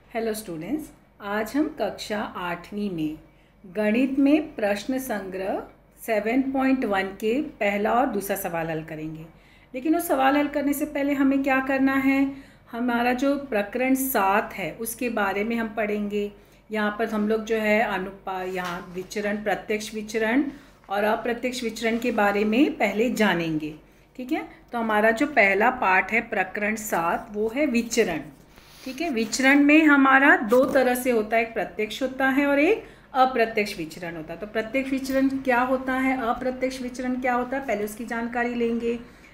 Hello students, आज हम कक्षा 8वीं में गणित में प्रश्न संग्रह 7.1 के पहला और दूसरा सवाल हल करेंगे। लेकिन उस सवाल हल करने से पहले हमें क्या करना है, हमारा जो प्रकरण 7 है उसके बारे में हम पढ़ेंगे। यहाँ पर हम लोग जो है अनुपात, यहाँ विचरण, प्रत्यक्ष विचरण और अप्रत्यक्ष विचरण के बारे में पहले जानेंगे। ठीक है, तो हमारा जो पहला पार्ट है प्रकरण 7 वो है विचरण। ठीक है, विचरण में हमारा दो तरह से होता है, एक प्रत्यक्ष होता है और एक अप्रत्यक्ष विचरण होता है। तो प्रत्यक्ष विचरण क्या होता है, अप्रत्यक्ष विचरण क्या होता है, पहले उसकी जानकारी लेंगे।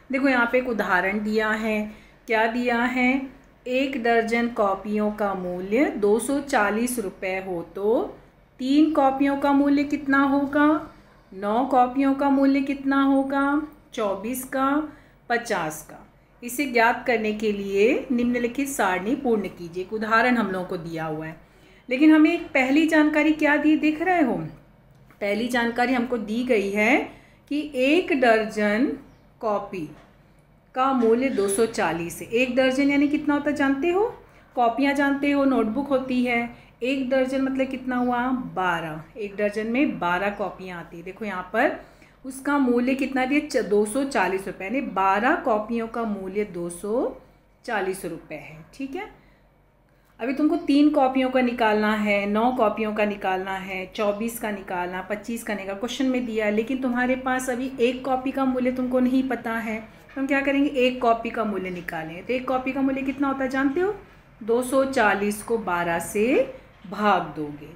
देखो यहाँ पे एक उदाहरण दिया है। क्या दिया है, 1 दर्जन कॉपियों का मूल्य 240 रुपये हो तो 3 कॉपियों का मूल्य कितना होगा, 9 कॉपियों का मूल्य कितना होगा, 24 का, 50 का। इसे ज्ञात करने के लिए निम्नलिखित सारणी पूर्ण कीजिए। एक उदाहरण हम लोगों को दिया हुआ है, लेकिन हमें एक पहली जानकारी क्या दी, दिख रहे हो, पहली जानकारी हमको दी गई है कि 1 दर्जन कॉपी का मूल्य 240 है। 1 दर्जन यानी कितना होता है जानते हो, कॉपियाँ जानते हो, नोटबुक होती है। 1 दर्जन मतलब कितना हुआ, 12। 1 दर्जन में 12 कॉपियाँ आती है। देखो यहाँ पर उसका मूल्य कितना दिया, 240 रुपये, यानी 12 कॉपियों का मूल्य 240 रुपये है। ठीक है, अभी तुमको 3 कॉपियों का निकालना है, 9 कॉपियों का निकालना है, 24 का निकालना, 25 का निकालना, क्वेश्चन में दिया है। लेकिन तुम्हारे पास अभी 1 कॉपी का मूल्य तुमको नहीं पता है, तो हम क्या करेंगे, 1 कॉपी का मूल्य निकालेंगे। तो 1 कॉपी का मूल्य कितना होता है जानते हो, 240 को 12 से भाग दोगे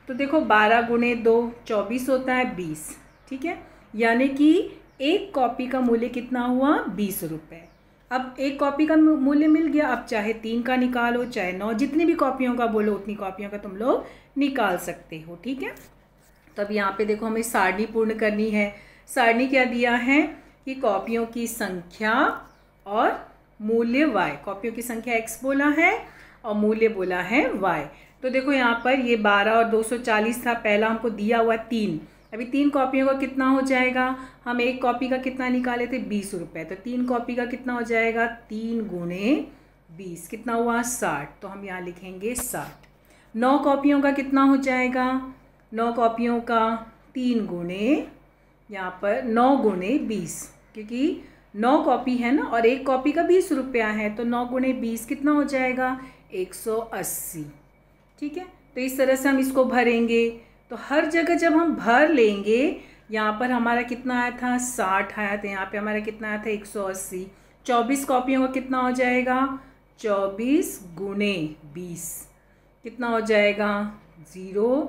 तो देखो 12 गुणे 2 24 होता है 20। ठीक है, यानी कि 1 कॉपी का मूल्य कितना हुआ, 20 रुपये। अब 1 कॉपी का मूल्य मिल गया, अब चाहे 3 का निकालो चाहे 9, जितनी भी कॉपियों का बोलो उतनी कॉपियों का तुम लोग निकाल सकते हो। ठीक है, तब यहाँ पे देखो हमें सारणी पूर्ण करनी है। सारणी क्या दिया है कि कॉपियों की संख्या और मूल्य y, कॉपियों की संख्या x बोला है और मूल्य बोला है y। तो देखो यहाँ पर ये 12 और 240 था, पहला हमको दिया हुआ 3। अभी 3 कॉपियों का कितना हो जाएगा, हम 1 कॉपी का कितना निकाले थे, 20 रुपये। तो 3 कॉपी का कितना हो जाएगा, 3 गुणे 20 कितना हुआ, 60। तो हम यहाँ लिखेंगे 60। 9 कॉपियों का कितना हो जाएगा, 9 कॉपियों का 3 गुणे, यहाँ पर 9 गुणे 20, क्योंकि 9 कॉपी है ना और 1 कॉपी का 20 रुपया है, तो 9 गुणे 20 कितना हो जाएगा, 180। ठीक है, तो इस तरह से हम इसको भरेंगे। तो हर जगह जब हम भर लेंगे, यहाँ पर हमारा कितना आया था, 60 आया था, यहाँ पे हमारा कितना आया था, 180। 24 कॉपियों का कितना हो जाएगा, 24 गुणे 20 कितना हो जाएगा, 0,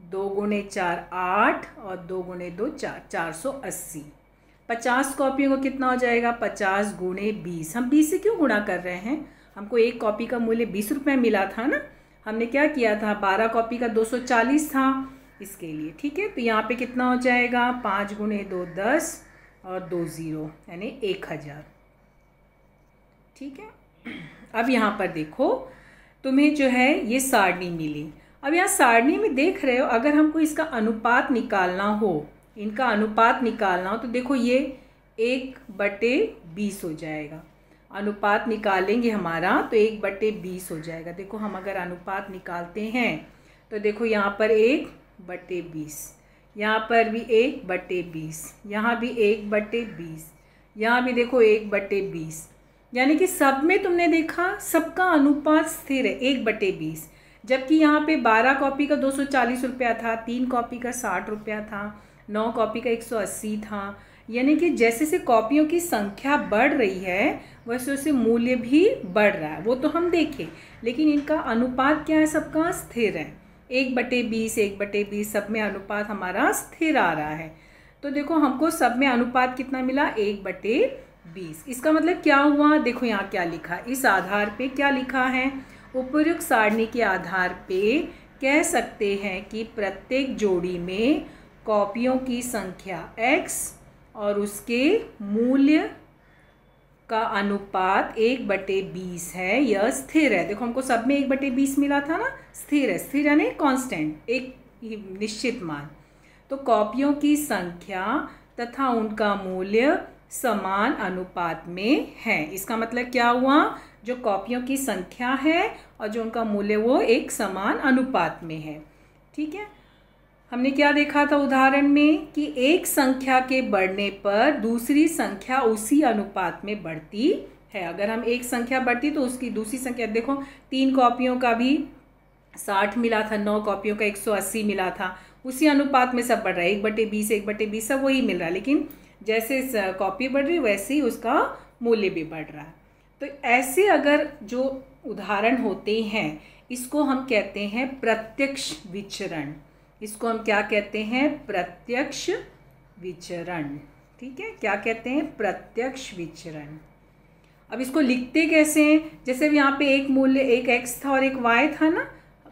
2 गुणे 4 8 और 2 गुणे 2 4, 480। 50 कॉपियों का कितना हो जाएगा, 50 गुणे 20। हम 20 से क्यों गुणा कर रहे हैं, हमको 1 कॉपी का मूल्य 20 रुपये मिला था ना, हमने क्या किया था, 12 कॉपी का 240 था इसके लिए। ठीक है, तो यहाँ पे कितना हो जाएगा, 5 गुणे 2 10 और 2 0 यानी 1000। ठीक है, अब यहाँ पर देखो तुम्हें जो है ये सारणी मिली। अब यहाँ सारणी में देख रहे हो, अगर हमको इसका अनुपात निकालना हो, इनका अनुपात निकालना हो, तो देखो ये 1/20 हो जाएगा। अनुपात निकालेंगे हमारा तो 1/20 हो जाएगा। देखो हम अगर अनुपात निकालते हैं तो देखो यहाँ पर 1/20, यहाँ पर भी 1/20, यहाँ भी 1/20, यहाँ भी देखो 1/20, यानी कि सब में तुमने देखा सबका अनुपात स्थिर है 1/20। जबकि यहाँ पे 12 कॉपी का 240 रुपया था, 3 कॉपी का 60 रुपया था, 9 कॉपी का 180 था। यानी कि जैसे से कॉपियों की संख्या बढ़ रही है वैसे वैसे मूल्य भी बढ़ रहा है, वो तो हम देखें, लेकिन इनका अनुपात क्या है, सबका स्थिर है 1/20, 1/20, सब में अनुपात हमारा स्थिर आ रहा है। तो देखो हमको सब में अनुपात कितना मिला, 1/20। इसका मतलब क्या हुआ, देखो यहाँ क्या लिखा, इस आधार पे क्या लिखा है, उपर्युक्त सारणी के आधार पे कह सकते हैं कि प्रत्येक जोड़ी में कॉपियों की संख्या x और उसके मूल्य का अनुपात 1/20 है, यह स्थिर है। देखो हमको सब में 1/20 मिला था ना, स्थिर है, स्थिर यानी कांस्टेंट, एक निश्चित मान। तो कॉपियों की संख्या तथा उनका मूल्य समान अनुपात में है। इसका मतलब क्या हुआ, जो कॉपियों की संख्या है और जो उनका मूल्य वो एक समान अनुपात में है। ठीक है, हमने क्या देखा था उदाहरण में कि एक संख्या के बढ़ने पर दूसरी संख्या उसी अनुपात में बढ़ती है। अगर हम एक संख्या बढ़ती तो उसकी दूसरी संख्या, देखो 3 कॉपियों का भी 60 मिला था, 9 कॉपियों का 180 मिला था, उसी अनुपात में सब बढ़ रहा है, 1/20 1/20 सब वही मिल रहा है, लेकिन जैसे कॉपी बढ़ रही वैसे ही उसका मूल्य भी बढ़ रहा है। तो ऐसे अगर जो उदाहरण होते हैं इसको हम कहते हैं प्रत्यक्ष विचरण। इसको हम क्या कहते हैं? प्रत्यक्ष विचरण। ठीक है, क्या कहते हैं? प्रत्यक्ष विचरण। अब इसको लिखते कैसे हैं? जैसे अब यहाँ पे एक मूल्य, एक x था और एक y था ना,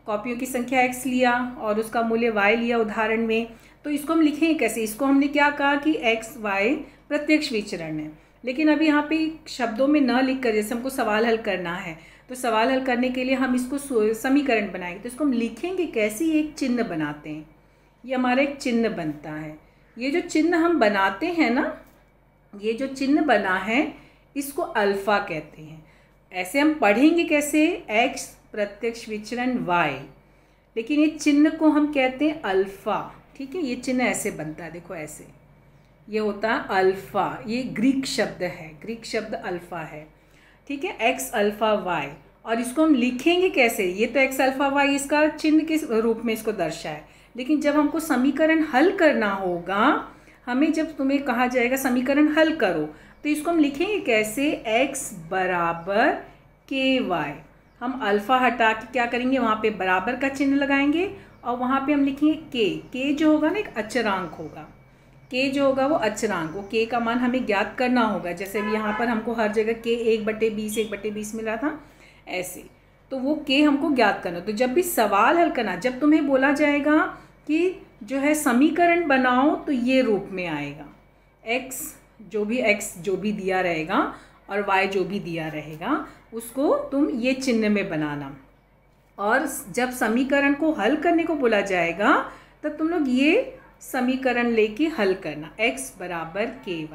कॉपियों की संख्या x लिया और उसका मूल्य y लिया उदाहरण में, तो इसको हम लिखेंगे कैसे? इसको हमने क्या कहा कि x y प्रत्यक्ष विचरण है, लेकिन अभी यहाँ पे शब्दों में न लिख कर, जैसे हमको सवाल हल करना है तो सवाल हल करने के लिए हम इसको समीकरण बनाएंगे, तो इसको हम लिखेंगे कैसे? एक चिन्ह बनाते हैं, ये हमारा एक चिन्ह बनता है। ये जो चिन्ह हम बनाते हैं ना, ये जो चिन्ह बना है इसको अल्फा कहते हैं। ऐसे हम पढ़ेंगे कैसे? x प्रत्यक्ष विचरण y, लेकिन ये चिन्ह को हम कहते हैं अल्फा। ठीक है, ये चिन्ह ऐसे बनता है, देखो ऐसे, ये होता है अल्फा। ये ग्रीक शब्द है, ग्रीक शब्द अल्फा है। ठीक है, x अल्फा y, और इसको हम लिखेंगे कैसे? ये तो x अल्फा y इसका चिन्ह के रूप में इसको दर्शाए, लेकिन जब हमको समीकरण हल करना होगा, हमें जब तुम्हें कहा जाएगा समीकरण हल करो, तो इसको हम लिखेंगे कैसे? x बराबर ky। हम अल्फा हटा के क्या करेंगे? वहाँ पे बराबर का चिन्ह लगाएंगे और वहाँ पे हम लिखेंगे k जो होगा ना एक अचरांक होगा, k जो होगा वो अचरांक, वो k का मान हमें ज्ञात करना होगा। जैसे भी यहाँ पर हमको हर जगह k 1/20 मिल रहा था, ऐसे तो वो k हमको ज्ञात करना। तो जब भी सवाल हल करना, जब तुम्हें बोला जाएगा कि जो है समीकरण बनाओ, तो ये रूप में आएगा, x जो भी दिया रहेगा और y जो भी दिया रहेगा उसको तुम ये चिन्ह में बनाना, और जब समीकरण को हल करने को बोला जाएगा तब तुम लोग ये समीकरण लेके हल करना, x बराबर ky।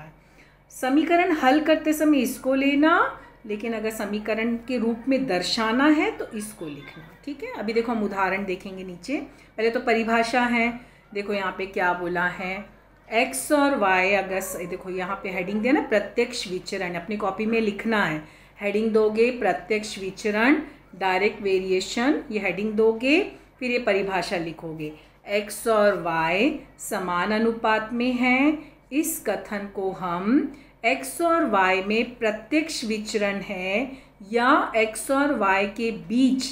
समीकरण हल करते समय इसको लेना, लेकिन अगर समीकरण के रूप में दर्शाना है तो इसको लिखना। ठीक है, अभी देखो हम उदाहरण देखेंगे नीचे। पहले तो परिभाषा है, देखो यहाँ पे क्या बोला है, x और y, अगर देखो यहाँ पे हेडिंग देना प्रत्यक्ष विचरण, अपनी कॉपी में लिखना है, हेडिंग दोगे प्रत्यक्ष विचरण डायरेक्ट वेरिएशन, ये हेडिंग दोगे, फिर ये परिभाषा लिखोगे, x और y समान अनुपात में हैं। इस कथन को हम x और y में प्रत्यक्ष विचरण है या x और y के बीच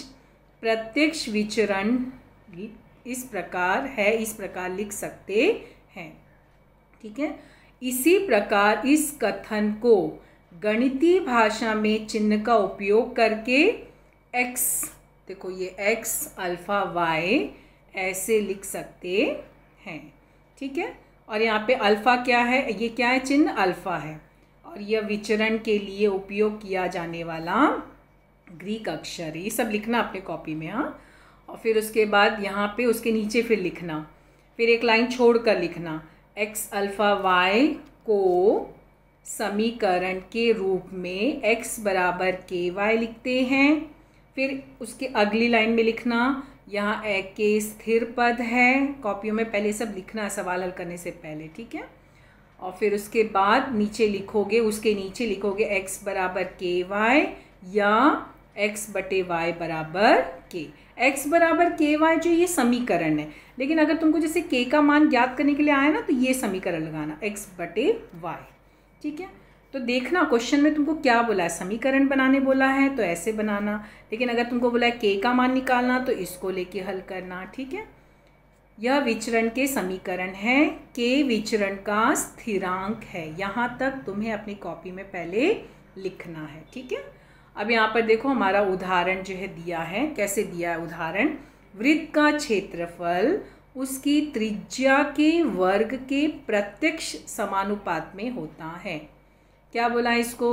प्रत्यक्ष विचरण इस प्रकार लिख सकते हैं। ठीक है, इसी प्रकार इस कथन को गणितीय भाषा में चिन्ह का उपयोग करके x, देखो ये x अल्फा y ऐसे लिख सकते हैं। ठीक है, और यहाँ पे अल्फा क्या है? ये क्या है? चिन्ह अल्फा है, और यह विचरण के लिए उपयोग किया जाने वाला ग्रीक अक्षर, ये सब लिखना अपने कॉपी में। हाँ, और फिर उसके बाद यहाँ पे उसके नीचे फिर लिखना, फिर एक लाइन छोड़ कर लिखना, x अल्फा y को समीकरण के रूप में x बराबर ky लिखते हैं। फिर उसके अगली लाइन में लिखना, यहाँ k स्थिर पद है, कॉपियों में पहले सब लिखना है सवाल हल करने से पहले। ठीक है, और फिर उसके बाद नीचे लिखोगे, उसके नीचे लिखोगे x बराबर ky या x बटे y बराबर k। x बराबर ky जो ये समीकरण है, लेकिन अगर तुमको जैसे k का मान ज्ञात करने के लिए आया ना, तो ये समीकरण लगाना x बटे y। ठीक है, तो देखना क्वेश्चन में तुमको क्या बोला है, समीकरण बनाने बोला है तो ऐसे बनाना, लेकिन अगर तुमको बोला है k का मान निकालना तो इसको लेके हल करना। ठीक है, यह विचरण के समीकरण है, k विचरण का स्थिरांक है। यहाँ तक तुम्हें अपनी कॉपी में पहले लिखना है। ठीक है, अब यहाँ पर देखो हमारा उदाहरण जो है दिया है, कैसे दिया है उदाहरण, वृत्त का क्षेत्रफल उसकी त्रिज्या के वर्ग के प्रत्यक्ष समानुपात में होता है। क्या बोला इसको?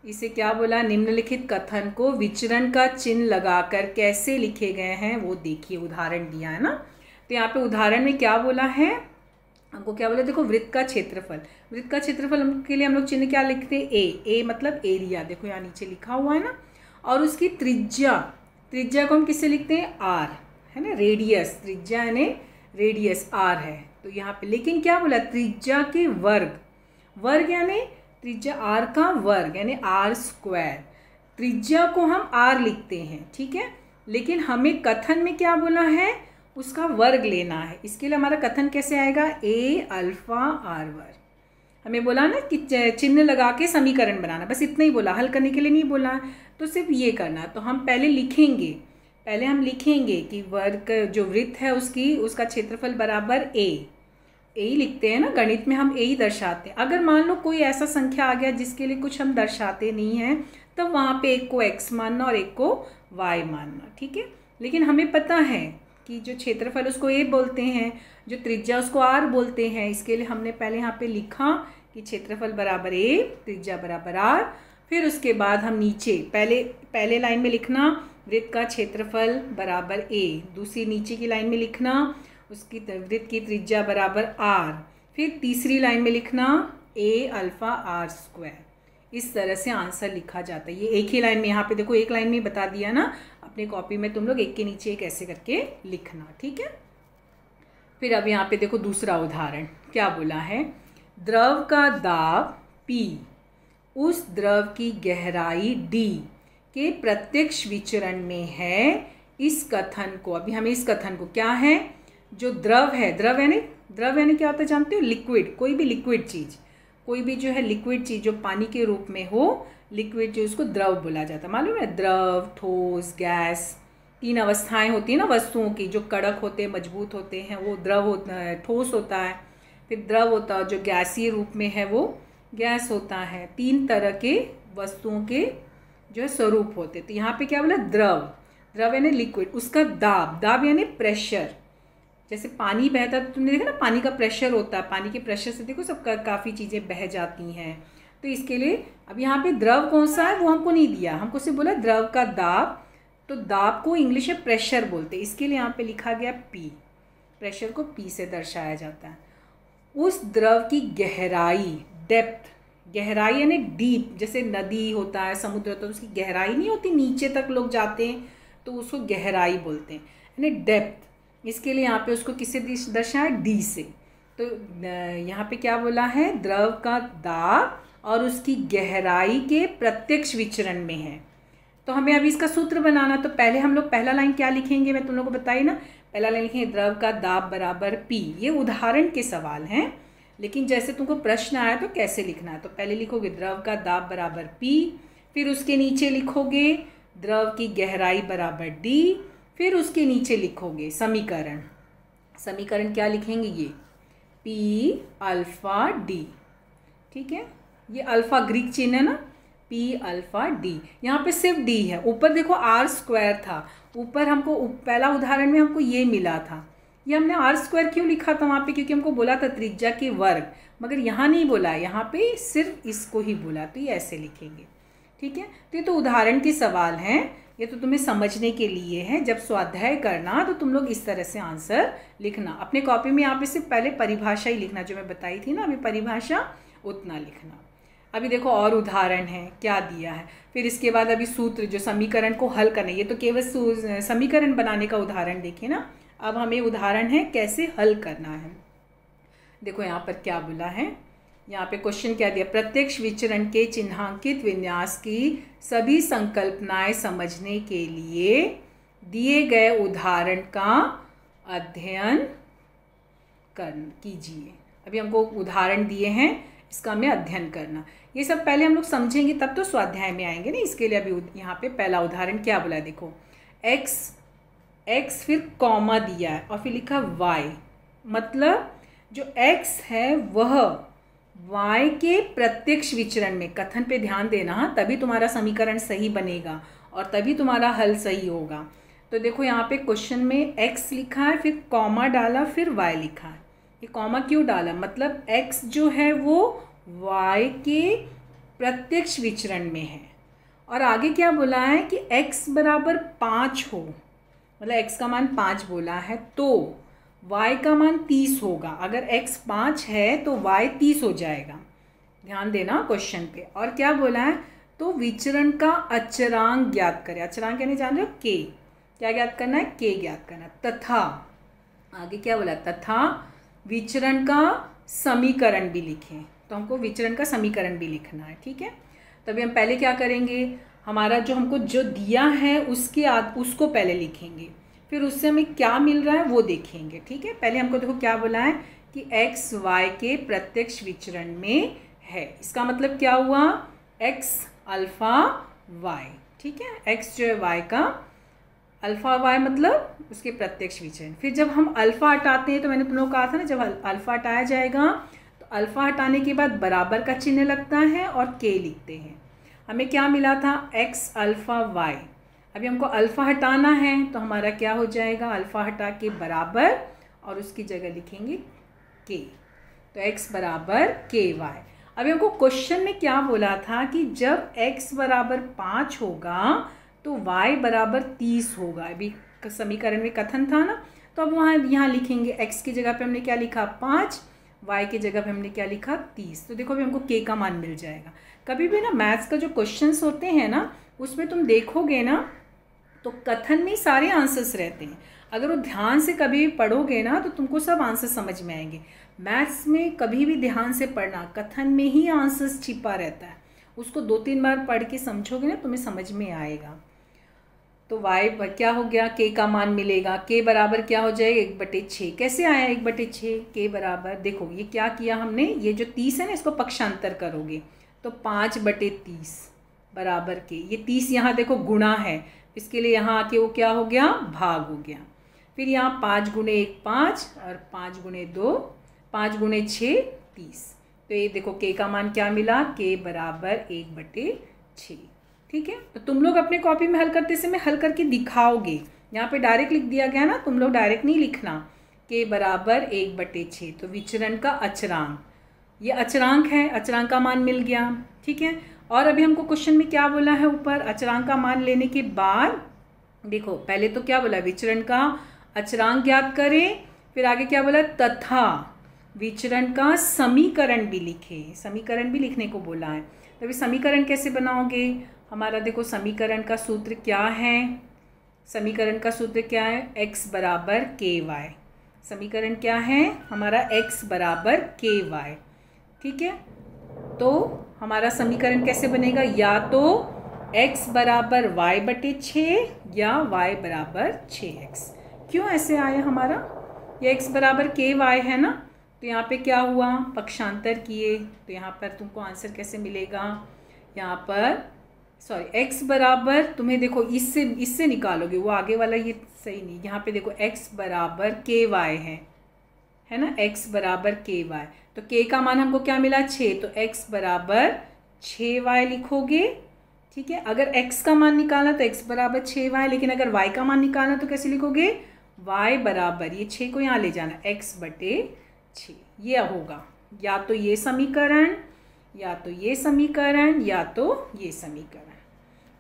इसे क्या बोला? निम्नलिखित कथन को विचरण का चिन्ह लगाकर कैसे लिखे गए हैं वो देखिए, उदाहरण दिया है ना। तो यहाँ पे उदाहरण में क्या बोला है, हमको क्या बोला, देखो वृत्त का क्षेत्रफल, वृत्त का क्षेत्रफल के लिए हम लोग चिन्ह क्या लिखते हैं? ए मतलब एरिया, देखो यहाँ नीचे लिखा हुआ है ना। और उसकी त्रिज्या, त्रिज्या को हम किससे लिखते हैं, आर, है ना, रेडियस, त्रिज्या यानी रेडियस आर है। तो यहाँ पे लेकिन क्या बोला, त्रिज्या के वर्ग, वर्ग यानी त्रिज्या आर का वर्ग यानी आर स्क्वायर, त्रिज्या को हम आर लिखते हैं, ठीक है। लेकिन हमें कथन में क्या बोला है, उसका वर्ग लेना है। इसके लिए हमारा कथन कैसे आएगा, ए अल्फा आर वर्ग। हमें बोला ना कि चिन्ह लगा के समीकरण बनाना, बस इतना ही बोला, हल करने के लिए नहीं बोला, तो सिर्फ ये करना। तो हम पहले लिखेंगे, पहले हम लिखेंगे कि वर्ग जो वृत्त है उसका क्षेत्रफल बराबर ए ही लिखते हैं ना, गणित में हम ए ही दर्शाते हैं। अगर मान लो कोई ऐसा संख्या आ गया जिसके लिए कुछ हम दर्शाते नहीं हैं, तब वहाँ पे एक को x मानना और एक को y मानना, ठीक है। लेकिन हमें पता है कि जो क्षेत्रफल उसको a बोलते हैं, जो त्रिज्या उसको r बोलते हैं। इसके लिए हमने पहले यहाँ पे लिखा कि क्षेत्रफल बराबर a, त्रिज्या बराबर r। फिर उसके बाद हम नीचे पहले लाइन में लिखना वृत्त का क्षेत्रफल बराबर a, दूसरी नीचे की लाइन में लिखना उसकी वृत्त की त्रिज्या बराबर r, फिर तीसरी लाइन में लिखना a अल्फा आर स्क्वायर। इस तरह से आंसर लिखा जाता है। ये एक ही लाइन में, यहाँ पे देखो एक लाइन में बता दिया ना, अपने कॉपी में तुम लोग एक के नीचे एक ऐसे करके लिखना, ठीक है। फिर अब यहाँ पे देखो दूसरा उदाहरण क्या बोला है, द्रव का दाब P उस द्रव की गहराई D के प्रत्यक्ष विचरण में है। इस कथन को, अभी हमें इस कथन को क्या है, जो द्रव है, द्रव यानी क्या होता है जानते हो, लिक्विड, कोई भी लिक्विड चीज़, कोई भी जो है लिक्विड चीज़ जो पानी के रूप में हो, लिक्विड जो उसको द्रव बोला जाता है, मालूम है, द्रव, ठोस, गैस, तीन अवस्थाएं होती है ना वस्तुओं की, जो कड़क होते हैं, मजबूत होते हैं, वो द्रव होता है, ठोस होता है, फिर द्रव होता है जो गैसीय रूप में है वो गैस होता है। तीन तरह के वस्तुओं के जो है स्वरूप होते। तो यहाँ पे क्या बोला, द्रव, द्रव यानी लिक्विड, उसका दाब, दाब यानी प्रेशर, जैसे पानी बहता है, तुमने देखा ना पानी का प्रेशर होता है, पानी के प्रेशर से देखो सब काफ़ी चीज़ें बह जाती हैं। तो इसके लिए अब यहाँ पे द्रव कौन सा है वो हमको नहीं दिया, हमको सिर्फ बोला द्रव का दाब। तो दाब को इंग्लिश में प्रेशर बोलते हैं, इसके लिए यहाँ पे लिखा गया P, प्रेशर को P से दर्शाया जाता है। उस द्रव की गहराई, डेप्थ, गहराई यानी डीप, जैसे नदी होता है, समुद्र होता है, उसकी गहराई नहीं होती, नीचे तक लोग जाते हैं तो उसको गहराई बोलते हैं, यानी डेप्थ। इसके लिए यहाँ पे उसको किससे दर्शाया, D से। तो यहाँ पे क्या बोला है, द्रव का दाब और उसकी गहराई के प्रत्यक्ष विचरण में है। तो हमें अभी इसका सूत्र बनाना, तो पहले हम लोग पहला लाइन क्या लिखेंगे, मैं तुम लोगों को बताई ना, पहला लाइन लिखेंगे द्रव का दाब बराबर P। ये उदाहरण के सवाल हैं, लेकिन जैसे तुमको प्रश्न आया तो कैसे लिखना है, तो पहले लिखोगे द्रव का दाब बराबर P, फिर उसके नीचे लिखोगे द्रव की गहराई बराबर D, फिर उसके नीचे लिखोगे समीकरण, समीकरण क्या लिखेंगे, ये P अल्फा D, ठीक है। ये अल्फा ग्रीक चिन्ह है ना, P अल्फा D, यहाँ पे सिर्फ D है, ऊपर देखो आर स्क्वायर था, ऊपर हमको पहला उदाहरण में हमको ये मिला था। ये हमने आर स्क्वायर क्यों लिखा था वहाँ पे, क्योंकि हमको बोला था त्रिज्या के वर्ग, मगर यहाँ नहीं बोला, यहाँ पे सिर्फ इसको ही बोला, तो ये ऐसे लिखेंगे, ठीक है। तो ये तो उदाहरण के सवाल हैं, ये तो तुम्हें समझने के लिए है। जब स्वाध्याय करना तो तुम लोग इस तरह से आंसर लिखना। अपने कॉपी में यहाँ पे सिर्फ पहले परिभाषा ही लिखना, जो मैं बताई थी ना अभी परिभाषा, उतना लिखना। अभी देखो और उदाहरण है, क्या दिया है, फिर इसके बाद अभी सूत्र, जो समीकरण को हल करना, ये तो केवल समीकरण बनाने का उदाहरण देखे ना, अब हमें उदाहरण है कैसे हल करना है। देखो यहाँ पर क्या बोला है, यहाँ पे क्वेश्चन क्या दिया, प्रत्यक्ष विचरण के चिन्हांकित विन्यास की सभी संकल्पनाएं समझने के लिए दिए गए उदाहरण का अध्ययन कीजिए। अभी हमको उदाहरण दिए हैं, इसका हमें अध्ययन करना। ये सब पहले हम लोग समझेंगे तब तो स्वाध्याय में आएंगे ना। इसके लिए अभी यहाँ पे पहला उदाहरण क्या बोला है, देखो x फिर कॉमा दिया है और फिर लिखा y, मतलब जो x है वह y के प्रत्यक्ष विचरण में, कथन पे ध्यान देना, तभी तुम्हारा समीकरण सही बनेगा और तभी तुम्हारा हल सही होगा। तो देखो यहाँ पे क्वेश्चन में x लिखा है, फिर कॉमा डाला, फिर y लिखा है। ये कॉमा क्यों डाला, मतलब x जो है वो y के प्रत्यक्ष विचरण में है, और आगे क्या बोला है कि x बराबर 5 हो, मतलब x का मान 5 बोला है, तो y का मान 30 होगा। अगर x 5 है तो y 30 हो जाएगा, ध्यान देना क्वेश्चन पे। और क्या बोला है, तो विचरण का अचरांक ज्ञात करें। अचरांक यानी जान रहे हो के, क्या ज्ञात करना है, के ज्ञात करना। तथा आगे क्या बोला, तथा विचरण का समीकरण भी लिखें। तो हमको विचरण का समीकरण भी लिखना है, ठीक है। तभी हम पहले क्या करेंगे, हमारा जो हमको जो दिया है उसको पहले लिखेंगे, फिर उससे हमें क्या मिल रहा है वो देखेंगे, ठीक है। पहले हमको देखो क्या बोला है कि x y के प्रत्यक्ष विचरण में है। इसका मतलब क्या हुआ, x अल्फा y, ठीक है। x जो है y का अल्फा y मतलब उसके प्रत्यक्ष विचरण। फिर जब हम अल्फा हटाते हैं तो मैंने तुम लोग कहा था ना, जब अल्फा हटाया जाएगा तो अल्फा हटाने के बाद बराबर का चिन्ह लगता है और k लिखते हैं। हमें क्या मिला था, x अल्फा y। अभी हमको अल्फ़ा हटाना है तो हमारा क्या हो जाएगा, अल्फ़ा हटा के बराबर और उसकी जगह लिखेंगे के, तो x बराबर के वाई। अभी हमको क्वेश्चन में क्या बोला था कि जब x बराबर 5 होगा तो y बराबर 30 होगा। अभी समीकरण में कथन था ना, तो अब वहाँ यहाँ लिखेंगे x की जगह पे हमने क्या लिखा 5, y की जगह पे हमने क्या लिखा 30। तो देखो अभी हमको k का मान मिल जाएगा। कभी भी ना मैथ्स का जो क्वेश्चंस होते हैं ना, उसमें तुम देखोगे ना तो कथन में सारे आंसर्स रहते हैं। अगर वो ध्यान से कभी भी पढ़ोगे ना तो तुमको सब आंसर समझ में आएंगे। मैथ्स में कभी भी ध्यान से पढ़ना, कथन में ही आंसर्स छिपा रहता है। उसको 2-3 बार पढ़ के समझोगे ना तुम्हें समझ में आएगा। तो y क्या हो गया, k का मान मिलेगा। k बराबर क्या हो जाएगा 1/6। कैसे आया 1/6, k बराबर, देखो ये क्या किया हमने, ये जो 30 है ना इसको पक्षांतर करोगे तो 5/30 बराबर k। ये 30 यहाँ देखो गुणा है, इसके लिए यहाँ आके वो क्या हो गया, भाग हो गया। फिर यहाँ 5 गुणे 1 5 और 5 गुणे 2 5 गुणे 6 30। तो ये देखो k का मान क्या मिला, k बराबर 1/6, ठीक है। तो तुम लोग अपने कॉपी में हल करते समय हल करके दिखाओगे। यहाँ पे डायरेक्ट लिख दिया गया ना, तुम लोग डायरेक्ट नहीं लिखना। k बराबर 1/6, तो विचरण का अचरांक, ये अचरांक है, अचरांक का मान मिल गया, ठीक है। और अभी हमको क्वेश्चन में क्या बोला है, ऊपर अचरांक का मान लेने के बाद देखो पहले तो क्या बोला, विचरण का अचरांक ज्ञात करें। फिर आगे क्या बोला, तथा विचरण का समीकरण भी लिखे। समीकरण भी लिखने को बोला है। तो अभी समीकरण कैसे बनाओगे, हमारा देखो समीकरण का सूत्र क्या है, समीकरण का सूत्र क्या है, x बराबर के वाई। समीकरण क्या है हमारा, x बराबर के वाई, ठीक है। तो हमारा समीकरण कैसे बनेगा, या तो x बराबर y/6 या y बराबर 6x। क्यों ऐसे आया हमारा, ये x बराबर के वाई है ना, तो यहाँ पे क्या हुआ, पक्षांतर किए तो यहाँ पर तुमको आंसर कैसे मिलेगा, यहाँ पर सॉरी x बराबर, तुम्हें देखो इससे निकालोगे, वो आगे वाला ये सही नहीं। यहाँ पे देखो x बराबर के वाई है ना, x बराबर के वाई। तो k का मान हमको क्या मिला 6, तो x बराबर 6y लिखोगे, ठीक है। अगर x का मान निकालना तो x बराबर 6y, लेकिन अगर y का मान निकालना तो कैसे लिखोगे, y बराबर, ये 6 को यहाँ ले जाना, x/6। ये होगा या तो ये समीकरण, या तो ये समीकरण, या तो ये समीकरण,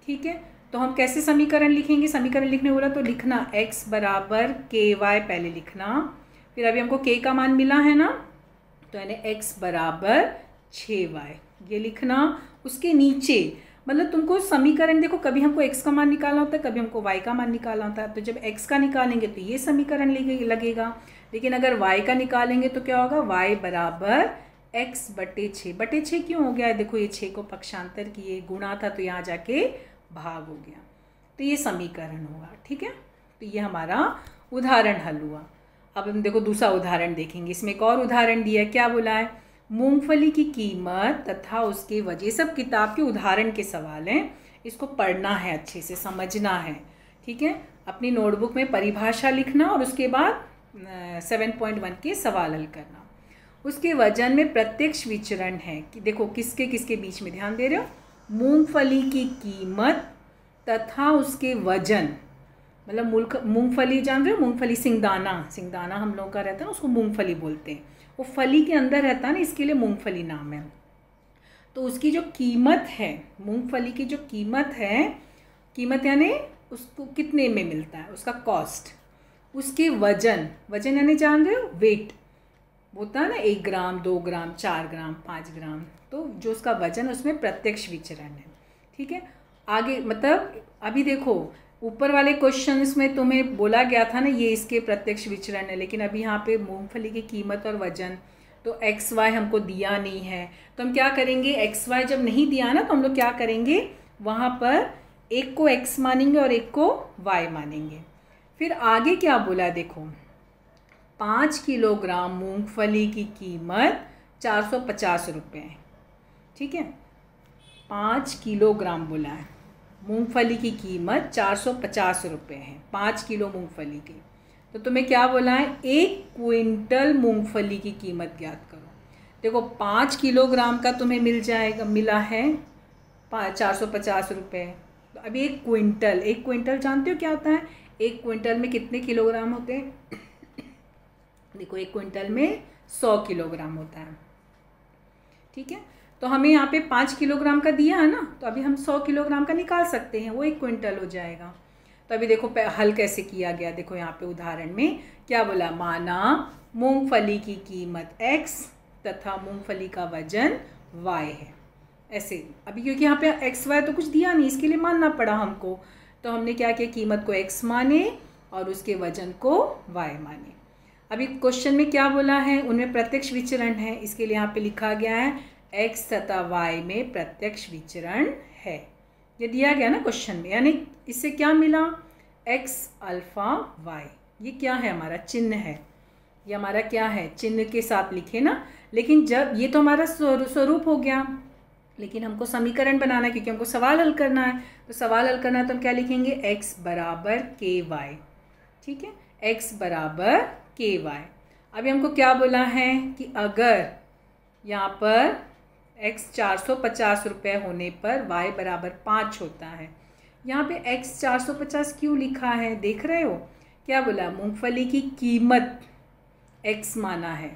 ठीक है। तो हम कैसे समीकरण लिखेंगे, समीकरण लिखने बोला तो लिखना x बराबर के वाई पहले लिखना। फिर अभी हमको k का मान मिला है ना, तो यानी x बराबर 6y ये लिखना। उसके नीचे मतलब तुमको समीकरण देखो, कभी हमको x का मान निकालना होता है, कभी हमको y का मान निकालना होता है। तो जब x का निकालेंगे तो ये समीकरण लगेगा, लेकिन अगर y का निकालेंगे तो क्या होगा, y बराबर x/6 क्यों हो गया है, देखो ये 6 को पक्षांतर किए, गुणा था तो यहाँ जाके भाग हो गया, तो ये समीकरण होगा, ठीक है। तो ये हमारा उदाहरण हल हुआ। अब हम देखो दूसरा उदाहरण देखेंगे। इसमें एक और उदाहरण दिया है, क्या बोला है, मूंगफली की कीमत तथा उसके वजह, सब किताब के उदाहरण के सवाल हैं, इसको पढ़ना है, अच्छे से समझना है, ठीक है। अपनी नोटबुक में परिभाषा लिखना और उसके बाद 7.1 के सवाल हल करना। उसके वजन में प्रत्यक्ष विचरण है कि देखो किसके किसके बीच में, ध्यान दे रहे हो, मूंगफली की कीमत तथा उसके वजन, मतलब मूंगफली जान रहे हो, मूंगफली सिंगदाना हम लोग का रहता है ना, उसको मूंगफली बोलते हैं। वो फली के अंदर रहता है ना, इसके लिए मूंगफली नाम है। तो उसकी जो कीमत है, मूंगफली की जो कीमत है, कीमत यानी उसको कितने में मिलता है, उसका कॉस्ट, उसके वजन यानी जान रहे हो, वेट होता है ना, 1 ग्राम 2 ग्राम 4 ग्राम 5 ग्राम, तो जो उसका वजन उसमें प्रत्यक्ष विचरण है, ठीक है। आगे मतलब अभी देखो ऊपर वाले क्वेश्चंस में तुम्हें बोला गया था ना ये इसके प्रत्यक्ष विचरण है, लेकिन अभी यहाँ पे मूंगफली की कीमत और वजन तो एक्स वाई हमको दिया नहीं है, तो हम क्या करेंगे, एक्स वाई जब नहीं दिया ना तो हम लोग क्या करेंगे, वहाँ पर एक को एक्स मानेंगे और एक को वाई मानेंगे। फिर आगे क्या बोला देखो, 5 किलोग्राम मूंगफली की कीमत 450 रुपये है। ठीक है, 5 किलोग्राम बोला है, मूंगफली की कीमत 450 रुपये है, 5 किलो मूंगफली की। तो तुम्हें क्या बोला है, 1 क्विंटल मूंगफली की कीमत ज्ञात करो। देखो 5 किलोग्राम का तुम्हें मिला है 450 रुपये। तो अभी 1 क्विंटल जानते हो क्या होता है, 1 क्विंटल में कितने किलोग्राम होते हैं देखो 1 क्विंटल में 100 किलोग्राम होता है। ठीक है, तो हमें यहाँ पे 5 किलोग्राम का दिया है ना, तो अभी हम 100 किलोग्राम का निकाल सकते हैं, वो 1 क्विंटल हो जाएगा। तो अभी देखो हल कैसे किया गया, देखो यहाँ पे उदाहरण में क्या बोला, माना मूंगफली की कीमत x तथा मूंगफली का वजन y है। ऐसे अभी क्योंकि यहाँ पे x y तो कुछ दिया नहीं, इसके लिए मानना पड़ा हमको, तो हमने क्या किया, कीमत को x माने और उसके वजन को y माने। अभी क्वेश्चन में क्या बोला है, उनमें प्रत्यक्ष विचरण है, इसके लिए यहाँ पे लिखा गया है x तथा y में प्रत्यक्ष विचरण है। ये दिया गया ना क्वेश्चन में, यानी इससे क्या मिला, x अल्फा y, ये क्या है, हमारा चिन्ह है, ये हमारा क्या है, चिन्ह के साथ लिखे ना। लेकिन जब ये तो हमारा स्वरूप हो गया, लेकिन हमको समीकरण बनाना है क्योंकि हमको सवाल हल करना है, तो सवाल हल करना है तो हम क्या लिखेंगे, x बराबर के वाई। ठीक है, x बराबर के वाई। अभी हमको क्या बोला है कि अगर यहाँ पर x 450 रुपये होने पर y बराबर 5 होता है। यहाँ पे x 450 क्यों लिखा है, देख रहे हो, क्या बोला, मूंगफली की कीमत x माना है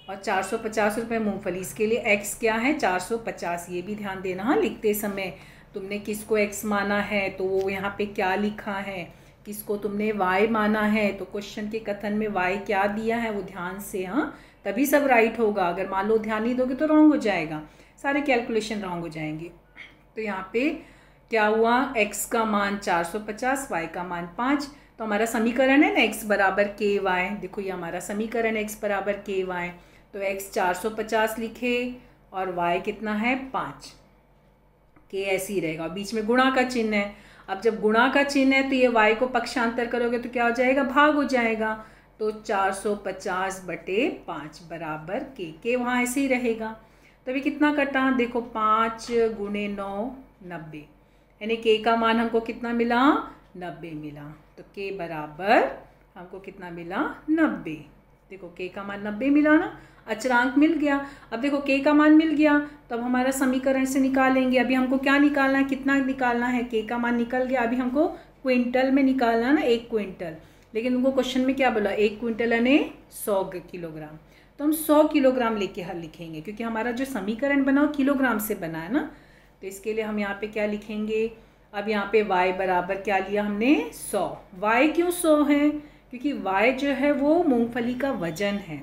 और 450 रुपये मूंगफली, इसके लिए x क्या है, 450। ये भी ध्यान देना, हाँ, लिखते समय तुमने किसको x माना है तो वो यहाँ पे क्या लिखा है, किसको तुमने y माना है, तो क्वेश्चन के कथन में y क्या दिया है वो ध्यान से, हाँ, तभी सब राइट होगा। अगर मान लो ध्यान नहीं दोगे तो रॉन्ग हो जाएगा, सारे कैलकुलेशन रॉन्ग हो जाएंगे। तो यहाँ पे क्या हुआ, x का मान 450, y का मान 5, तो हमारा समीकरण है ना x बराबर के वाई। देखो ये हमारा समीकरण x बराबर के वाई, तो x 450 लिखे और y कितना है 5, के ऐसे ही रहेगा, बीच में गुणा का चिन्ह है। अब जब गुणा का चिन्ह है तो ये y को पक्षांतर करोगे तो क्या हो जाएगा, भाग हो जाएगा, तो 450 बटे 5 बराबर के वहाँ ऐसे ही रहेगा। तो अभी कितना कटा, देखो 5 गुणे 9 90, यानी के का मान हमको कितना मिला, 90 मिला। तो के बराबर हमको कितना मिला, 90। देखो के का मान 90 मिला ना, अचरांक मिल गया। अब देखो के का मान मिल गया तो अब हमारा समीकरण से निकालेंगे। अभी हमको क्या निकालना है, कितना निकालना है, के का मान निकल गया, अभी हमको क्विंटल में निकालना है ना, 1 क्विंटल। लेकिन उनको क्वेश्चन में क्या बोला, 1 क्विंटल यानी 100 किलोग्राम, तो हम 100 किलोग्राम लेके हल लिखेंगे क्योंकि हमारा जो समीकरण बना वो किलोग्राम से बना है ना। तो इसके लिए हम यहाँ पे क्या लिखेंगे, अब यहाँ पे y बराबर क्या लिया हमने, 100। y क्यों 100 है, क्योंकि y जो है वो मूंगफली का वजन है,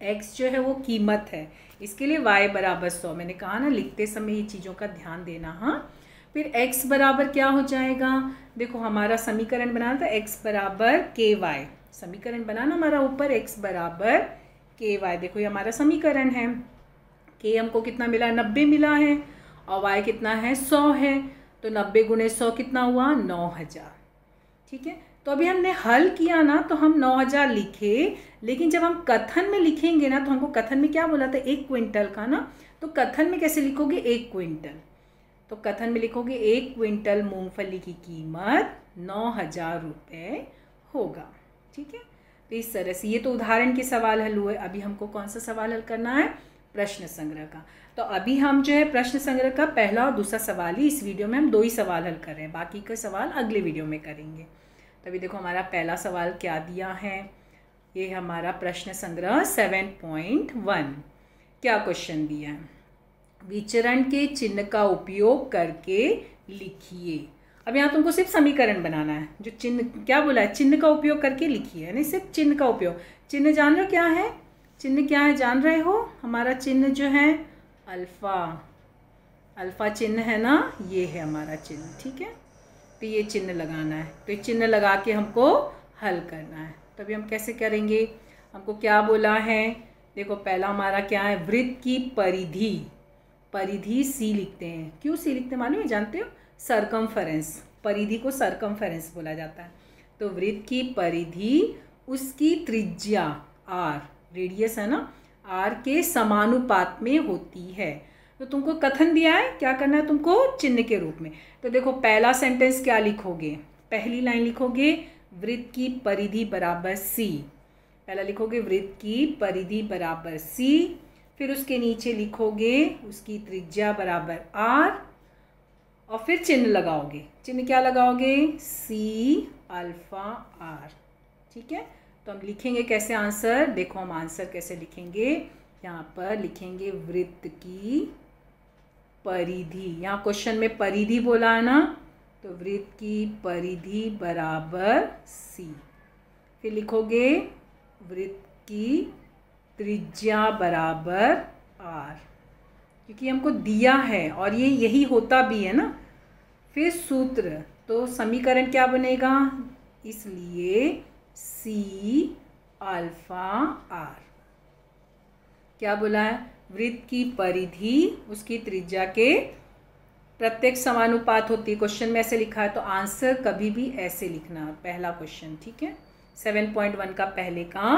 x जो है वो कीमत है, इसके लिए y बराबर 100। मैंने कहा ना लिखते समय ये चीज़ों का ध्यान देना, हाँ। फिर x बराबर क्या हो जाएगा, देखो हमारा समीकरण बनाना था x बराबर के वाई, समीकरण बनाना हमारा ऊपर x बराबर के वाई। देखो ये हमारा समीकरण है, के हमको कितना मिला, 90 मिला है और y कितना है, 100 है, तो 90 गुणे 100 कितना हुआ, 9000। ठीक है, तो अभी हमने हल किया ना तो हम 9000 लिखे, लेकिन जब हम कथन में लिखेंगे ना तो हमको कथन में क्या बोला था, 1 क्विंटल का ना, तो कथन में कैसे लिखोगे, 1 क्विंटल, तो कथन में लिखोगे 1 क्विंटल मूंगफली की कीमत 9000 रुपये होगा। ठीक है, तो इस तरह से ये तो उदाहरण के सवाल हल हुए। अभी हमको कौन सा सवाल हल करना है, प्रश्न संग्रह का। तो अभी हम जो है प्रश्न संग्रह का पहला और दूसरा सवाल ही, इस वीडियो में हम 2 ही सवाल हल कर रहे हैं, बाकी के सवाल अगले वीडियो में करेंगे। तो अभी देखो हमारा पहला सवाल क्या दिया है, ये हमारा प्रश्न संग्रह 7.1। क्या क्वेश्चन दिया है, विचरण के चिन्ह का उपयोग करके लिखिए। अब यहाँ तुमको सिर्फ समीकरण बनाना है, जो चिन्ह क्या बोला है, चिन्ह का उपयोग करके लिखिए, यानी सिर्फ चिन्ह का उपयोग। चिन्ह जान रहे हो क्या है, चिन्ह क्या है जान रहे हो, हमारा चिन्ह जो है अल्फ़ा, अल्फ़ा चिन्ह है ना, ये है हमारा चिन्ह, ठीक है। तो ये चिन्ह लगाना है, तो ये चिन्ह लगा के हमको हल करना है। तो अभी हम कैसे करेंगे, हमको क्या बोला है, देखो पहला हमारा क्या है, वृत्त की परिधि, परिधि सी लिखते हैं। क्यों सी लिखते हैं मालूम है, जानते हो, सरकमफेरेंस, परिधि को सरकमफेरेंस बोला जाता है। तो वृत्त की परिधि उसकी त्रिज्या आर, रेडियस है ना, आर के समानुपात में होती है। तो तुमको कथन दिया है, क्या करना है तुमको, चिन्ह के रूप में। तो देखो पहला सेंटेंस क्या लिखोगे, पहली लाइन लिखोगे वृत्त की परिधि बराबर सी, पहला लिखोगे वृत्त की परिधि बराबर सी, फिर उसके नीचे लिखोगे उसकी त्रिज्या बराबर आर, और फिर चिन्ह लगाओगे। चिन्ह क्या लगाओगे, सी अल्फा आर, ठीक है। तो हम लिखेंगे कैसे आंसर, देखो हम आंसर कैसे लिखेंगे, यहाँ पर लिखेंगे वृत्त की परिधि, यहाँ क्वेश्चन में परिधि बोला है ना, तो वृत्त की परिधि बराबर सी, फिर लिखोगे वृत्त की त्रिज्या बराबर आर, क्योंकि हमको दिया है और ये यही होता भी है ना। फिर सूत्र, तो समीकरण क्या बनेगा, इसलिए सी अल्फा आर, क्या बोला है, वृत्त की परिधि उसकी त्रिज्या के प्रत्येक समानुपात होती है। क्वेश्चन में ऐसे लिखा है, तो आंसर कभी भी ऐसे लिखना, पहला क्वेश्चन, ठीक है। 7.1 का पहले का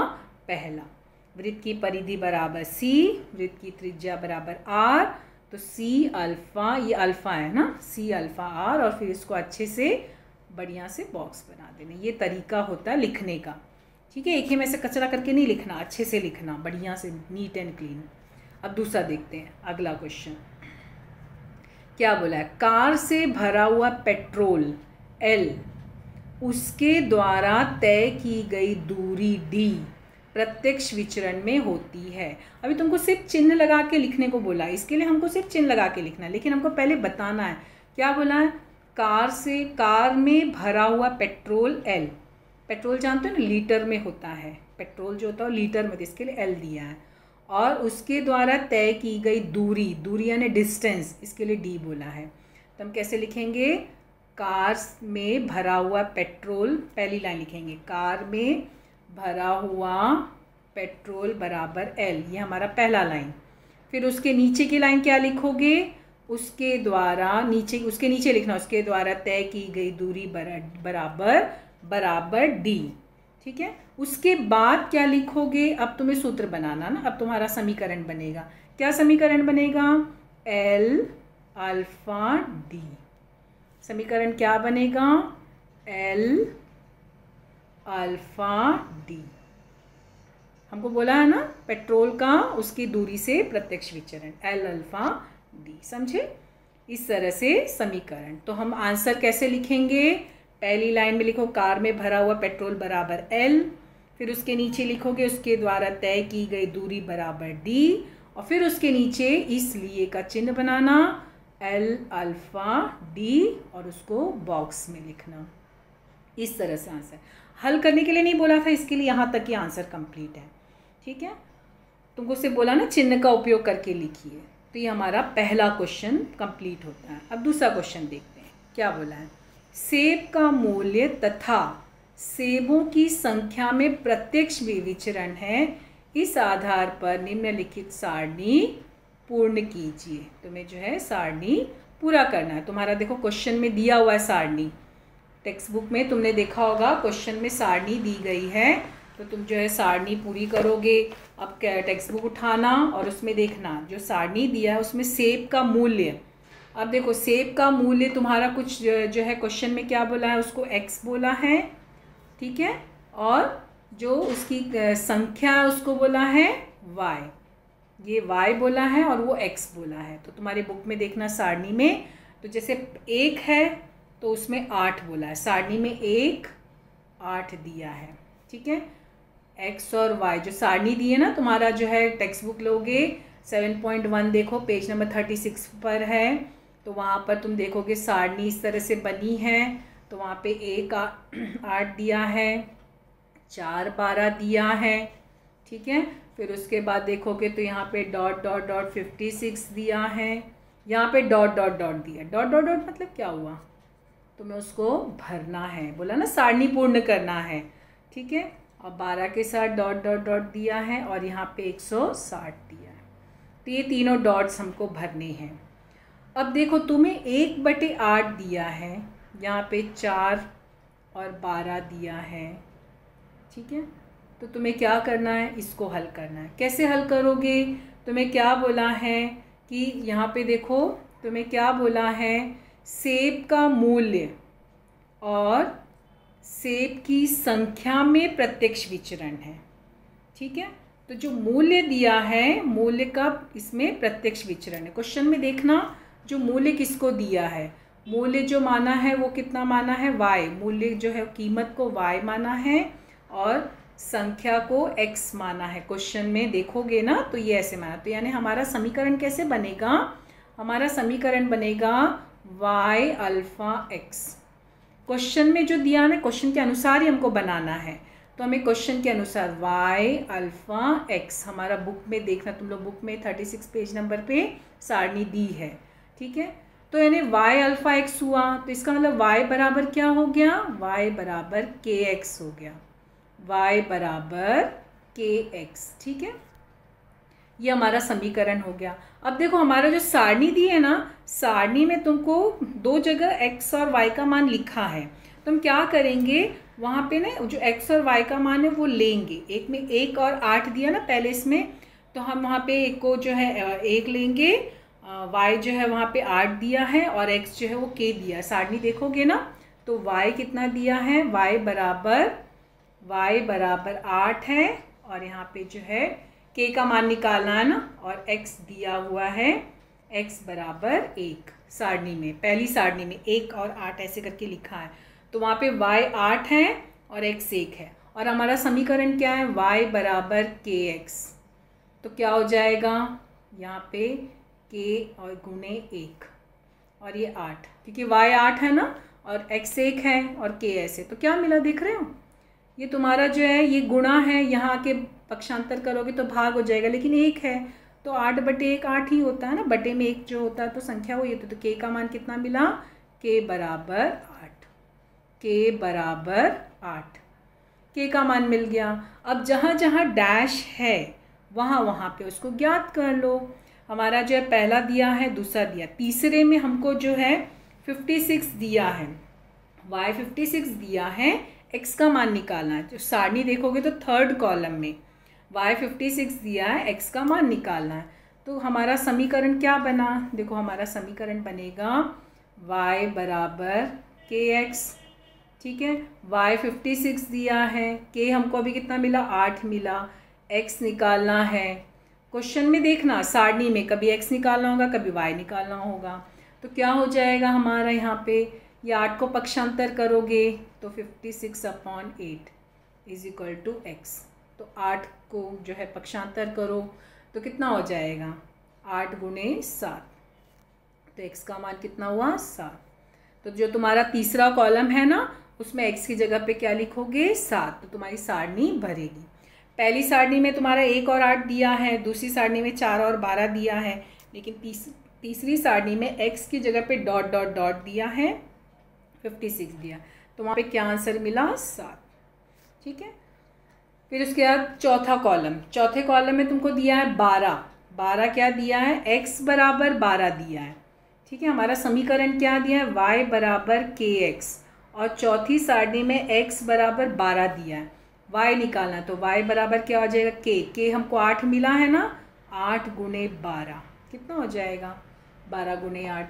पहला, वृत्त की परिधि बराबर सी, वृत्त की त्रिज्या बराबर आर, तो सी अल्फा, ये अल्फा है ना, सी अल्फा आर, और फिर इसको अच्छे से बढ़िया से बॉक्स बना देना। ये तरीका होता है लिखने का, ठीक है। एक ही में से कचरा करके नहीं लिखना, अच्छे से लिखना, बढ़िया से, नीट एंड क्लीन। अब दूसरा देखते हैं, अगला क्वेश्चन क्या बोला है, कार से भरा हुआ पेट्रोल एल, उसके द्वारा तय की गई दूरी डी प्रत्यक्ष विचरण में होती है। अभी तुमको सिर्फ चिन्ह लगा के लिखने को बोला है, इसके लिए हमको सिर्फ चिन्ह लगा के लिखना है, लेकिन हमको पहले बताना है क्या बोला है, कार में भरा हुआ पेट्रोल एल, पेट्रोल जानते हो ना लीटर में होता है, पेट्रोल जो होता है लीटर में, इसके लिए एल दिया है, और उसके द्वारा तय की गई दूरी, दूरी यानी डिस्टेंस, इसके लिए डी बोला है। तो हम कैसे लिखेंगे, कार में भरा हुआ पेट्रोल, पहली लाइन लिखेंगे कार में भरा हुआ पेट्रोल बराबर एल, ये हमारा पहला लाइन। फिर उसके नीचे की लाइन क्या लिखोगे, उसके द्वारा नीचे, उसके नीचे लिखना उसके द्वारा तय की गई दूरी बराबर डी, ठीक है। उसके बाद क्या लिखोगे, अब तुम्हें सूत्र बनाना ना, अब तुम्हारा समीकरण बनेगा, क्या समीकरण बनेगा, एल अल्फा डी, समीकरण क्या बनेगा, एल अल्फा डी, हमको बोला है ना पेट्रोल का उसकी दूरी से प्रत्यक्ष विचरण, एल अल्फा डी, समझे। इस तरह से समीकरण, तो हम आंसर कैसे लिखेंगे, पहली लाइन में लिखो कार में भरा हुआ पेट्रोल बराबर एल, फिर उसके नीचे लिखोगे उसके द्वारा तय की गई दूरी बराबर डी, और फिर उसके नीचे इसलिए का चिन्ह बनाना, एल अल्फा डी, और उसको बॉक्स में लिखना। इस तरह से आंसर हल करने के लिए नहीं बोला था, इसके लिए यहाँ तक ही आंसर कंप्लीट है, ठीक है। तुमको से बोला ना चिन्ह का उपयोग करके लिखिए, तो ये हमारा पहला क्वेश्चन कंप्लीट होता है। अब दूसरा क्वेश्चन देखते हैं, क्या बोला है, सेब का मूल्य तथा सेबों की संख्या में प्रत्यक्ष विचरण है, इस आधार पर निम्नलिखित सारणी पूर्ण कीजिए। तुम्हें जो है सारणी पूरा करना है। तुम्हारा देखो क्वेश्चन में दिया हुआ है सारणी, टेक्स्ट बुक में तुमने देखा होगा क्वेश्चन में सारणी दी गई है, तो तुम जो है सारणी पूरी करोगे। अब टेक्स्ट बुक उठाना और उसमें देखना जो सारणी दिया है उसमें सेब का मूल्य, अब देखो सेब का मूल्य तुम्हारा कुछ जो है क्वेश्चन में क्या बोला है, उसको x बोला है, ठीक है, और जो उसकी संख्या है उसको बोला है y, ये y बोला है और वो x बोला है। तो तुम्हारी बुक में देखना सारणी में, तो जैसे 1 है तो उसमें 8 बोला है, सारणी में 1 8 दिया है, ठीक है। x और y जो सारणी दी है ना, तुम्हारा जो है टेक्स्ट बुक लोगे 7.1 देखो पेज नंबर 36 पर है, तो वहाँ पर तुम देखोगे सारणी इस तरह से बनी है। तो वहाँ पे 1 8 दिया है, 4 12 दिया है, ठीक है। फिर उसके बाद देखोगे तो यहाँ पे डॉट डॉट डॉट 56 दिया है, यहाँ पे डॉट डॉट डॉट दिया, डॉट डॉट डॉट मतलब क्या हुआ, तुम्हें उसको भरना है, बोला ना सारणी पूर्ण करना है, ठीक है। और 12 के साथ डॉट डॉट डॉट दिया है और यहाँ पे 160 दिया है, तो ये तीनों डॉट्स हमको भरने हैं। अब देखो तुम्हें 1/8 दिया है, यहाँ पे 4 और 12 दिया है, ठीक है। तो तुम्हें क्या करना है, इसको हल करना है। कैसे हल करोगे, तुम्हें क्या बोला है कि यहाँ पे देखो तुम्हें क्या बोला है, सेब का मूल्य और सेब की संख्या में प्रत्यक्ष विचरण है, ठीक है। तो जो मूल्य दिया है, मूल्य का इसमें प्रत्यक्ष विचरण है। क्वेश्चन में देखना जो मूल्य किसको दिया है, मूल्य जो माना है वो कितना माना है, y, मूल्य जो है कीमत को y माना है और संख्या को x माना है। क्वेश्चन में देखोगे ना तो ये ऐसे माना, तो यानी हमारा समीकरण कैसे बनेगा, हमारा समीकरण बनेगा y अल्फ़ा x। क्वेश्चन में जो दिया ना, क्वेश्चन के अनुसार ही हमको बनाना है, तो हमें क्वेश्चन के अनुसार y अल्फ़ा x, हमारा बुक में देखना, तुम लोग बुक में 36 पेज नंबर पे सारणी दी है, ठीक है। तो यानी y अल्फ़ा x हुआ, तो इसका मतलब y बराबर क्या हो गया, y बराबर kx हो गया, y बराबर kx, ठीक है। ये हमारा समीकरण हो गया। अब देखो हमारा जो सारणी दी है ना, सारणी में तुमको 2 जगह x और y का मान लिखा है, तो हम क्या करेंगे, वहाँ पे ना जो x और y का मान है वो लेंगे। एक में 1 और 8 दिया ना पहले इसमें, तो हम वहाँ पे एक को जो है 1 लेंगे, y जो है वहाँ पे 8 दिया है और x जो है वो k दिया है। सारणी देखोगे ना तो y कितना दिया है, y बराबर 8 है और यहाँ पे जो है k का मान निकालना है ना, और x दिया हुआ है x बराबर 1। सारणी में, पहली सारणी में 1 और 8 ऐसे करके लिखा है, तो वहाँ पे y 8 है और x 1 है, और हमारा समीकरण क्या है, y बराबर kx। तो क्या हो जाएगा, यहाँ पे k और गुणे 1 और ये 8, क्योंकि y 8 है ना और x 1 है और k ऐसे, तो क्या मिला देख रहे हो, ये तुम्हारा जो है ये गुणा है, यहाँ के पक्षांतर करोगे तो भाग हो जाएगा, लेकिन 1 है तो 8/1 8 ही होता है ना, बटे में 1 जो होता है तो संख्या वही होती है। तो k का मान कितना मिला, k बराबर 8, k बराबर 8, k का मान मिल गया। अब जहाँ जहाँ डैश है वहाँ वहाँ पे उसको ज्ञात कर लो। हमारा जो है पहला दिया है, दूसरा दिया, तीसरे में हमको जो है 56 दिया है, y 56 दिया है, x का मान निकालना है। जो सारणी देखोगे तो थर्ड कॉलम में y 56 दिया है, x का मान निकालना है। तो हमारा समीकरण क्या बना, देखो हमारा समीकरण बनेगा y बराबर kx, ठीक है। y 56 दिया है, k हमको अभी कितना मिला, 8 मिला, x निकालना है। क्वेश्चन में देखना सारणी में कभी x निकालना होगा, कभी y निकालना होगा, तो क्या हो जाएगा हमारा यहाँ पे, ये 8 को पक्षांतर करोगे तो 56/8 इज इक्वल टू x। तो 8 को जो है पक्षांतर करो तो कितना हो जाएगा, 8 गुणे 7, तो x का मान कितना हुआ, 7। तो जो तुम्हारा तीसरा कॉलम है ना उसमें x की जगह पे क्या लिखोगे, 7, तो तुम्हारी सारणी भरेगी। पहली सारणी में तुम्हारा 1 और 8 दिया है, दूसरी सारणी में 4 और 12 दिया है, लेकिन तीसरी सारणी में x की जगह पे डॉट डॉट डॉट दिया है, 56 दिया, तो वहाँ पे क्या आंसर मिला, 7, ठीक है। फिर उसके बाद चौथा कॉलम, चौथे कॉलम में तुमको दिया है 12 क्या दिया है, x बराबर 12 दिया है, ठीक है। हमारा समीकरण क्या दिया है, y बराबर kx, और चौथी सारणी में x बराबर 12 दिया है, y निकालना, तो y बराबर क्या हो जाएगा, k हमको 8 मिला है ना, 8 गुणे 12 कितना हो जाएगा, 12 गुणे 8,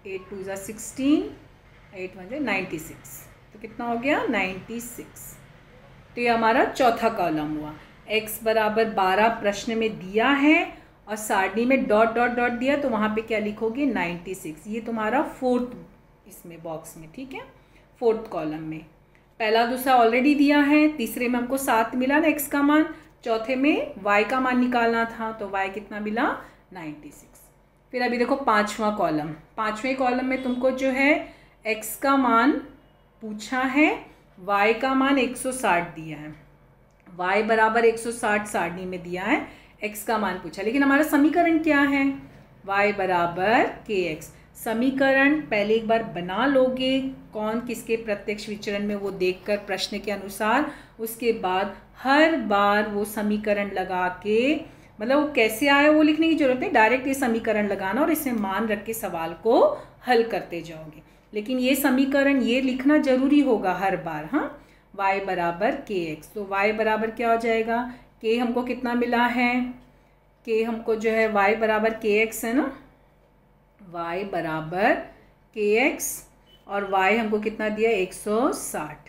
8 2 ज़ा 16, 8 1 ज़ा 96, तो कितना हो गया, 96। तो ये हमारा चौथा कॉलम हुआ। x बराबर 12 प्रश्न में दिया है और सारणी में डॉट डॉट डॉट दिया, तो वहाँ पे क्या लिखोगे, 96। ये तुम्हारा फोर्थ इसमें बॉक्स में, ठीक है, फोर्थ कॉलम में। पहला दूसरा ऑलरेडी दिया है, तीसरे में हमको 7 मिला ना x का मान, चौथे में y का मान निकालना था, तो y कितना मिला, 96। फिर अभी देखो पाँचवां कॉलम, पाँचवें कॉलम में तुमको जो है x का मान पूछा है, y का मान 160 दिया है, y बराबर 160 सारणी में दिया है, x का मान पूछा, लेकिन हमारा समीकरण क्या है, y बराबर kx। समीकरण पहले एक बार बना लोगे कौन किसके प्रत्यक्ष विचरण में वो देखकर प्रश्न के अनुसार, उसके बाद हर बार वो समीकरण लगा के, मतलब वो कैसे आया वो लिखने की जरूरत है, डायरेक्ट ये समीकरण लगाना और इसे मान रख के सवाल को हल करते जाओगे। लेकिन ये समीकरण ये लिखना जरूरी होगा हर बार। हाँ, y बराबर kx, तो y बराबर क्या हो जाएगा, k हमको कितना मिला है, k हमको जो है y बराबर kx है ना, y बराबर kx और y हमको कितना दिया 160,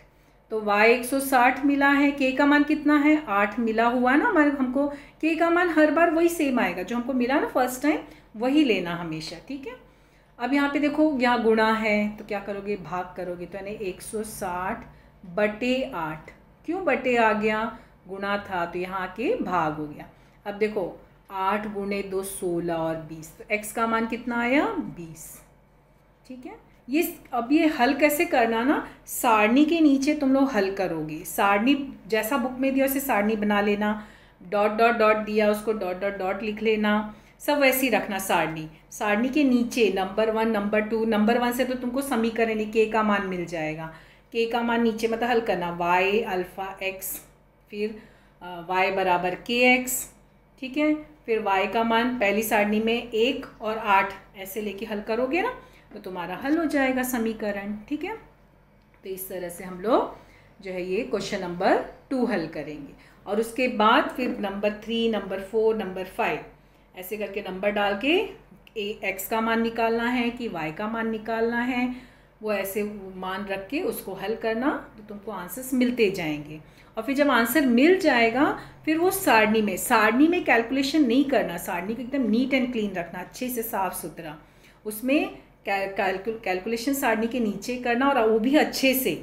तो y 160 मिला है, k का मान कितना है 8 मिला हुआ ना हमारे, हमको k का मान हर बार वही सेम आएगा जो हमको मिला ना फर्स्ट टाइम, वही लेना हमेशा। ठीक है, अब यहाँ पे देखो यहाँ गुणा है तो क्या करोगे, भाग करोगे, तो यानी 160 बटे 8, क्यों बटे आ गया, गुणा था तो यहाँ के भाग हो गया। अब देखो 8 गुणे 2 16 और 20, तो x का मान कितना आया 20। ठीक है, ये अब ये हल कैसे करना ना, सारणी के नीचे तुम लोग हल करोगे, सारणी जैसा बुक में दिया उसे सारणी बना लेना, डॉट डॉट डॉट दिया उसको डॉट डॉट डॉट लिख लेना, सब वैसे ही रखना सारणी। सारणी के नीचे नंबर 1 नंबर 2, नंबर 1 से तो तुमको समीकरण k का मान मिल जाएगा, k का मान नीचे मतलब हल करना y अल्फ़ा x, फिर y बराबर kx। ठीक है, फिर y का मान पहली सारणी में 1 और 8 ऐसे लेके हल करोगे ना तो तुम्हारा हल हो जाएगा समीकरण। ठीक है, तो इस तरह से हम लोग जो है ये क्वेश्चन नंबर 2 हल करेंगे, और उसके बाद फिर नंबर 3 नंबर 4 नंबर 5 ऐसे करके नंबर डाल के x का मान निकालना है कि y का मान निकालना है, वो ऐसे मान रख के उसको हल करना, तो तुमको आंसर्स मिलते जाएंगे। और फिर जब आंसर मिल जाएगा फिर वो सारणी में कैलकुलेशन नहीं करना, सारणी को एकदम नीट एंड क्लीन रखना, अच्छे से साफ सुथरा, उसमें कैलकुलेशन सारणी के नीचे करना और वो भी अच्छे से।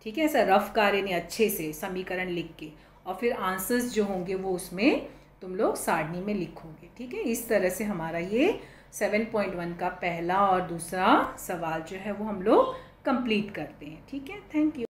ठीक है, ऐसा रफ कार्य नहीं, अच्छे से समीकरण लिख के, और फिर आंसर्स जो होंगे वो उसमें तुम लोग सारणी में लिखोगे। ठीक है, इस तरह से हमारा ये 7.1 का पहला और दूसरा सवाल जो है वो हम लोग कंप्लीट करते हैं। ठीक है, थैंक यू।